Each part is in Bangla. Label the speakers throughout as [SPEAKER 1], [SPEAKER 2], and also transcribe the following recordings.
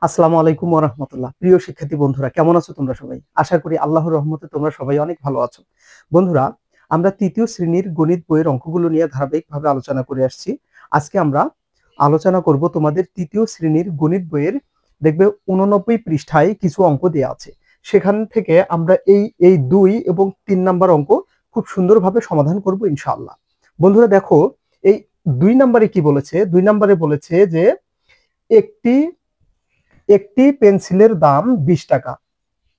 [SPEAKER 1] আসসালামু আলাইকুম ওয়া রাহমাতুল্লাহ। প্রিয় শিক্ষার্থী বন্ধুরা, কেমন আছো তোমরা সবাই? আশা করি আল্লাহর রহমতে তোমরা সবাই অনেক ভালো আছো। বন্ধুরা, আমরা তৃতীয় শ্রেণীর গণিত বইয়ের অঙ্কগুলো নিয়ে ধারাবাহিকভাবে আলোচনা করে আসছি। আজকে আমরা আলোচনা করব তোমাদের তৃতীয় শ্রেণীর গণিত বইয়ের, দেখবে 89 পৃষ্ঠায় কিছু অঙ্ক দেওয়া আছে। সেখান থেকে আমরা এই 2 এবং 3 নাম্বার অঙ্ক খুব সুন্দরভাবে সমাধান করব ইনশাআল্লাহ। বন্ধুরা দেখো, এই 2 নম্বরে কি বলেছে? 2 নম্বরে বলেছে যে একটি একটি পেন্সিলের দাম 20 টাকা।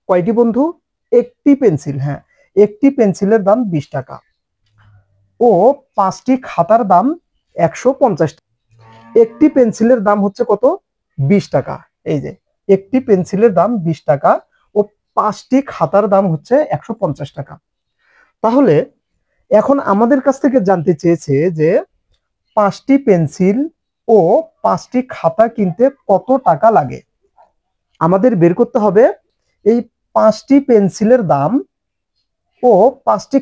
[SPEAKER 1] কয়টি বন্ধু? একটি পেন্সিল, হ্যাঁ, একটি পেন্সিলের দাম 20 টাকা ও 5টি খাতার দাম 150 টাকা। একটি পেন্সিলের দাম হচ্ছে কত? 20 টাকা। এই যে একটি পেন্সিলের দাম 20 টাকা ও 5টি খাতার দাম হচ্ছে 150 টাকা। তাহলে এখন আমাদের কাছ থেকে জানতে চেয়েছে যে 5টি পেন্সিল ও 5টি খাতা কিনতে কত টাকা লাগে। আমাদের বের করতে হবে এই 5টি পেন্সিলের দাম ও 5টি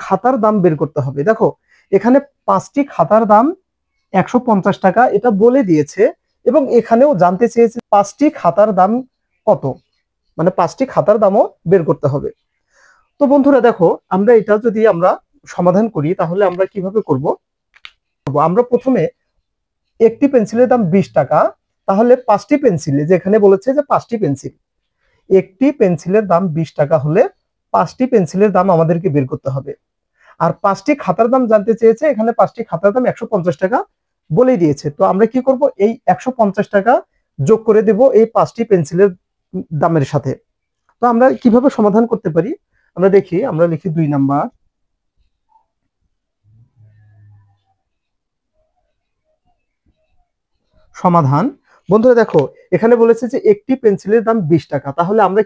[SPEAKER 1] খাতার দাম বের করতে হবে। দেখো, এখানে 5টি খাতার দাম 150 টাকা এটা বলে দিয়েছে, এবং এখানেও জানতে চেয়েছে 5টি খাতার দাম কত, মানে 5টি খাতার দামও বের করতে হবে। তো বন্ধুরা দেখো, আমরা এটা যদি আমরা সমাধান করি তাহলে আমরা কিভাবে করব? আমরা প্রথমে একটি পেন্সিলের দাম 20 টাকা, তাহলে 5টি পেন্সিল, যেখানে বলেছে যে 5টি পেন্সিল, একটি পেন্সিলের দাম 20 টাকা হলে 5টি পেন্সিলের দাম আমাদেরকে বের করতে হবে। আর 5টি খাতার দাম জানতে চেয়েছে, এখানে 5টি খাতার দাম 150 টাকা বলেই দিয়েছে। তো আমরা কি করব? এই 150 টাকা যোগ করে দেব এই 5টি পেন্সিলের দামের সাথে। তো আমরা কিভাবে সমাধান করতে পারি আমরা দেখি। আমরা লিখি 2 নাম্বার সমাধান। বন্ধুরা দেখো, এখানে বলেছে যে একটি পেন্সিলের দাম 20 টাকা, তাহলে আমরা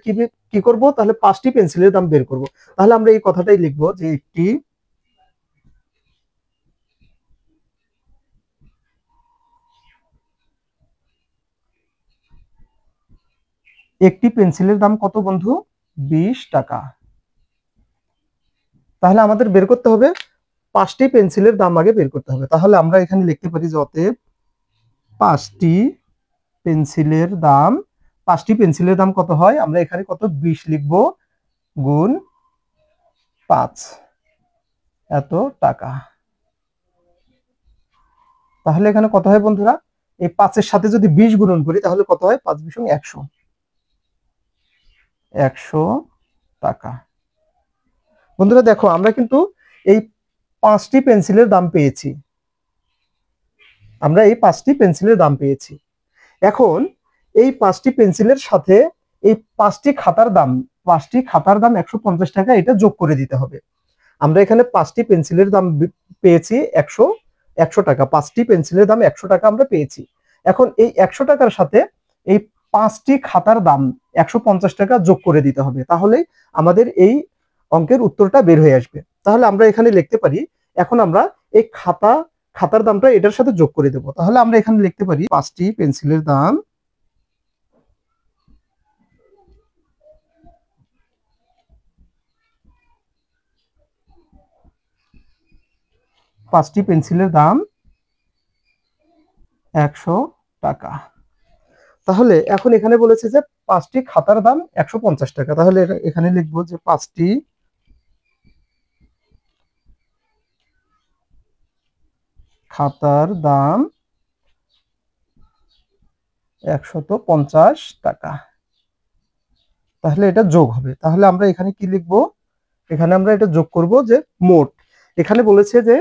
[SPEAKER 1] কি করব? তাহলে 5টি পেন্সিলের দাম বের করব। তাহলে আমরা এই কথাটাই লিখবো যে একটি পেন্সিলের দাম কত বন্ধু? 20 টাকা। তাহলে আমাদের বের করতে হবে 5টি পেন্সিলের দাম আগে বের করতে হবে। তাহলে আমরা এখানে লিখতে পারি যে অতএব 5টি পেন্সিলের দাম, 5টি পেন্সিলের দাম কত হয়? আমরা এখানে কত? 20 লিখবো, গুণ 5, এত টাকা। তাহলে এখানে কত হয় বন্ধুরা? এই 5-এর সাথে যদি 20 গুণন করি তাহলে কত হয়? 5 × 100, 100 টাকা। বন্ধুরা দেখো, আমরা কিন্তু এই 5টি পেন্সিলের দাম পেয়েছি। আমরা এই 5টি পেন্সিলের দাম পেয়েছি। এখন এই 5টি পেন্সিলের সাথে এই 5টি খাতার দাম, 5টি খাতার দাম 150 টাকা, এটা যোগ করে দিতে হবে। আমরা এখানে 5টি পেন্সিলের দাম পেয়েছি 100 টাকা। 5টি পেন্সিলের দাম 100 টাকা আমরা পেয়েছি। এখন এই 100 টাকার সাথে এই 5টি খাতার দাম 150 টাকা যোগ করে দিতে হবে, তাহলে আমাদের এই অঙ্কের উত্তরটা বের হয়ে আসবে। তাহলে আমরা এখানে লিখতে পারি, এখন আমরা এই খাতার দামটা এটার সাথে যোগ করে দেব। তাহলে আমরা এখানে লিখতে পারি 5টি পেন্সিলের দাম 100 টাকা। তাহলে এখন এখানে বলেছে যে 5টি খাতার দাম 150 টাকা, তাহলে এখানে লিখবো যে 5টি খাতার দাম 150 টাকা। তাহলে এটা যোগ হবে। তাহলে আমরা এখানে কি লিখবো? এখানে আমরা এটা যোগ করব যে মোট, এখানে বলেছে যে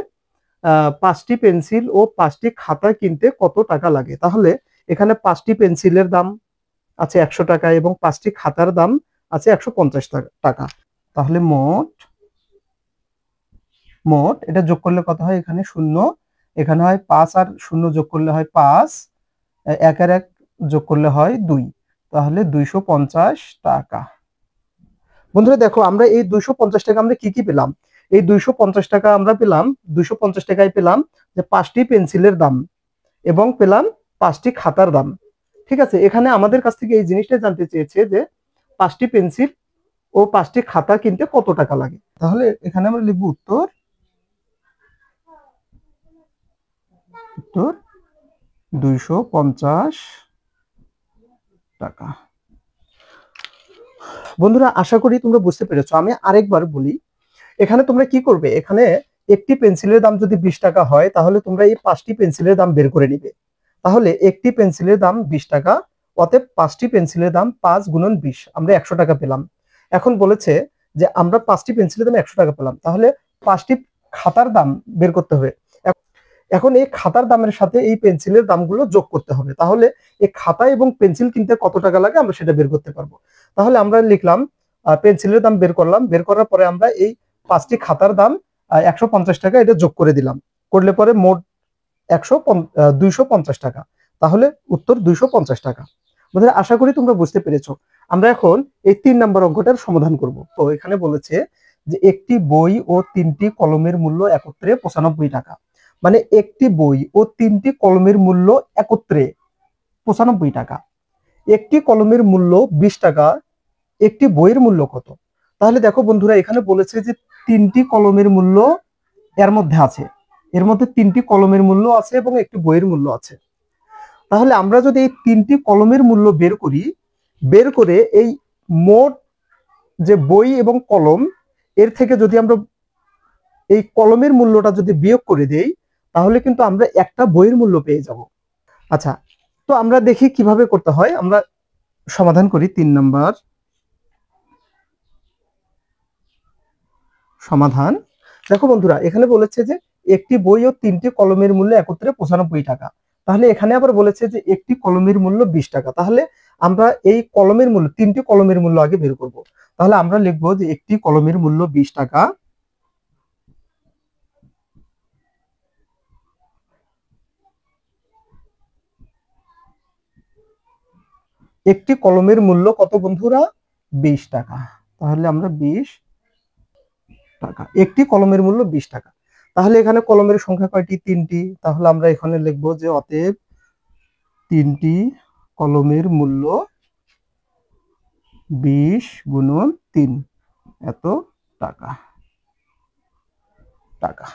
[SPEAKER 1] 5টি পেন্সিল ও 5টি খাতা কিনতে কত টাকা লাগে। তাহলে এখানে 5টি পেন্সিলের দাম আছে 100 টাকা এবং 5টি খাতার দাম আছে 150 টাকা। তাহলে মোট মোট এটা যোগ করলে কত হয়? এখানে শূন্য, এখানে হয় 5, আর শূন্য যোগ করলে হয় 5, 1 আর 1 যোগ করলে হয় 2, তাহলে 250 টাকা। বন্ধুরা দেখো, আমরা এই 250 টাকা আমরা কি কি পেলাম? এই 250 টাকা আমরা পেলাম, 250 টাকায় পেলাম যে 5টি পেন্সিলের দাম এবং পেলাম 5টি খাতার দাম। ঠিক আছে, এখানে আমাদের কাছ থেকে এই জিনিসটা জানতে চেয়েছে যে 5টি পেন্সিল ও 5টি খাতা কিনতে কত টাকা লাগে। তাহলে এখানে আমরা লিখব উত্তর উত্তর 250 টাকা। বন্ধুরা আশা করি তোমরা বুঝতে পেরেছো। আমি আরেকবার বলি, এখানে তোমরা কি করবে, এখানে একটি পেন্সিলের দাম যদি 20 টাকা হয় তাহলে তোমরা এই 5টি পেন্সিলের দাম বের করে নিবে। তাহলে একটি পেন্সিলের দাম 20 টাকা, অতএব 5টি পেন্সিলের দাম 5 গুণন 20, আমরা 100 টাকা পেলাম। এখন বলেছে যে আমরা 5টি পেন্সিলের দাম 100 টাকা পেলাম, তাহলে 5টি খাতার দাম বের করতে হবে। এখন এই খাতার দামের সাথে এই পেন্সিলের দামগুলো যোগ করতে হবে, তাহলে এই খাতা এবং পেন্সিল কিনতে কত টাকা লাগে আমরা সেটা বের করতে পারবো। তাহলে আমরা লিখলাম পেন্সিলের দাম বের করলাম, বের করার পরে আমরা এই 5টি খাতার দাম 150 টাকা এটা যোগ করে দিলাম, করলে পরে মোট 250 টাকা। তাহলে উত্তর 250 টাকা। বন্ধুরা আশা করি তোমরা বুঝতে পেরেছো। আমরা এখন এই 3 নম্বর অঙ্কটার সমাধান করব। তো এখানে বলেছে যে একটি বই ও 3টি কলমের মূল্য একত্রে 95 টাকা। মানে একটি বই ও 3টি কলমের মূল্য একত্রে 95 টাকা। একটি কলমের মূল্য 20 টাকা, একটি বইয়ের মূল্য কত? তাহলে দেখো বন্ধুরা, এখানে বলেছে যে 3টি কলমের মূল্য এর মধ্যে আছে, এর মধ্যে 3টি কলমের মূল্য আছে এবং একটি বইয়ের মূল্য আছে। তাহলে আমরা যদি এই 3টি কলমের মূল্য বের করি, বের করে এই মোট যে বই এবং কলম এর থেকে যদি আমরা এই কলমের মূল্যটা যদি বিয়োগ করে দেই, তাহলে কিন্তু আমরা একটা বইয়ের মূল্য পেয়ে যাব। আচ্ছা, তো আমরা দেখি কিভাবে করতে হয়। আমরা সমাধান করি 3 নাম্বার সমাধান। দেখো বন্ধুরা, এখানে বলেছে যে একটি বই ও 3টি কলমের মূল্য একত্রে 95 টাকা। তাহলে এখানে আবার বলেছে যে একটি কলমের মূল্য 20 টাকা। তাহলে আমরা এই কলমের মূল্য, 3টি কলমের মূল্য আগে বের করব। তাহলে আমরা লিখবো যে একটি কলমের মূল্য 20 টাকা, একটি কলমের মূল্য কত বন্ধুরা? 20 টাকা। তাহলে আমরা 20 টাকা, একটি কলমের মূল্য 20 টাকা। তাহলে এখানে কলমের সংখ্যা কয়টি? 3টি। তাহলে আমরা এখানে লিখবো যে অতএব 3টি কলমের মূল্য 20 গুণন 3, এত টাকা। টাকা।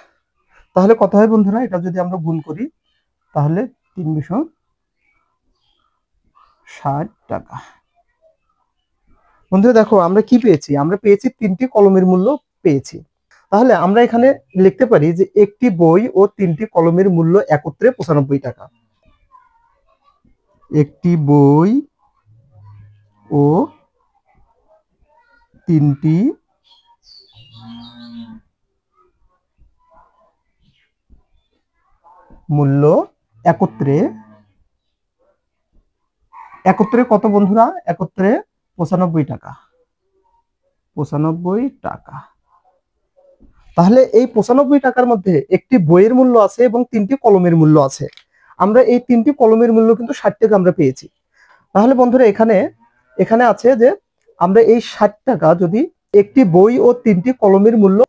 [SPEAKER 1] তাহলে কত হয় বন্ধুরা? এটা যদি আমরা গুণ করি তাহলে 360 টাকা। বন্ধুরা দেখো আমরা কি পেয়েছি, আমরা পেয়েছি 3টি কলমের মূল্য পেয়েছি। তাহলে আমরা এখানে লিখতে পারি যে একটি বই ও 3টি কলমের মূল্য একত্রে 95 টাকা। একটি বই ও 3টি মূল্য একত্রে, একত্রে কত বন্ধুরা? একত্রে 95 টাকা। 95 টাকা। তাহলে এই 95 টাকার মধ্যে একটি বইয়ের মূল্য আছে এবং 3টি কলমের মূল্য আছে। আমরা এই 3টি কলমের মূল্য কিন্তু 60 টাকা আমরা পেয়েছি। তাহলে বন্ধুরা এখানে এখানে আছে যে আমরা এই 60 টাকা যদি একটি বই ও 3টি কলমের মূল্য,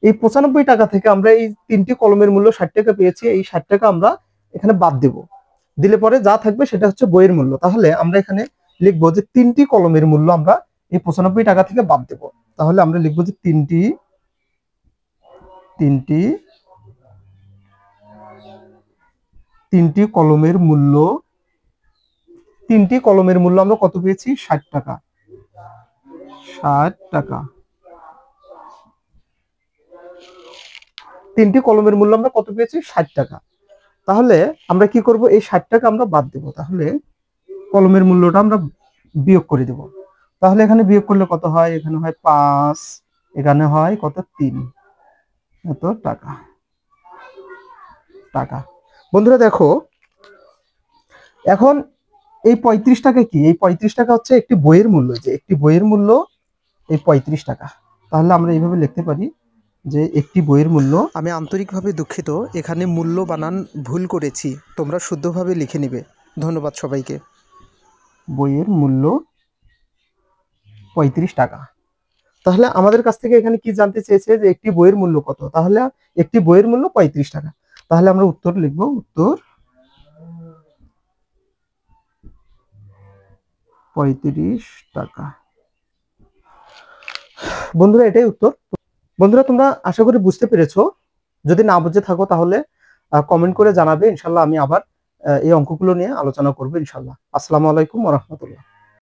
[SPEAKER 1] এই 95 টাকা থেকে আমরা এই 3টি কলমের মূল্য 60 টাকা পেয়েছি, এই 60 টাকা আমরা এখানে বাদ দেব, দিলে পরে যা থাকবে সেটা হচ্ছে বইয়ের মূল্য। তাহলে আমরা এখানে লিখবো যে 3টি কলমের মূল্য আমরা এই 95 টাকা থেকে বাদ দেব। তাহলে আমরা লিখবো যে তিনটি কলমের মূল্য, 3টি কলমের মূল্য আমরা কত পেয়েছি? 60 টাকা। 60 টাকা। 3টি কলমের মূল্য আমরা কত পেয়েছি? 60 টাকা। তাহলে আমরা কি করব? এই 60 টাকা আমরা বাদ দেব, তাহলে কলমের মূল্যটা আমরা বিয়োগ করে দেব। তাহলে এখানে বিয়োগ করলে কত হয়? এখানে হয় 5, এখানে হয় কত? 3, এত টাকা। টাকা। বন্ধুরা দেখো এখন এই 35 টাকা কি? এই 35 টাকা হচ্ছে একটি বইয়ের মূল্য, যে একটি বইয়ের মূল্য এই 35 টাকা। তাহলে আমরা এইভাবে লিখতে পারি যে একটি বইয়ের মূল্য,
[SPEAKER 2] আমি আন্তরিকভাবে দুঃখিত, এখানে মূল্য বানান ভুল করেছি, তোমরা শুদ্ধভাবে লিখে নেবে। ধন্যবাদ সবাইকে।
[SPEAKER 1] বইয়ের মূল্য 35 টাকা। তাহলে আমাদের কাছ থেকে এখানে কি জানতে চেয়েছে? যে একটি বইয়ের মূল্য কত? তাহলে একটি বইয়ের মূল্য 35 টাকা। তাহলে আমরা উত্তর লিখব, উত্তর 35 টাকা। বন্ধুরা এটাই উত্তর। বন্ধুরা তোমরা আশা করি বুঝতে পেরেছো। যদি না বুঝে থাকো তাহলে কমেন্ট করে জানাবে, ইনশাল্লাহ আমি আবার এই অঙ্কগুলো নিয়ে আলোচনা করবো ইনশাল্লাহ। আসসালামু আলাইকুম ওয়া রাহমাতুল্লাহ।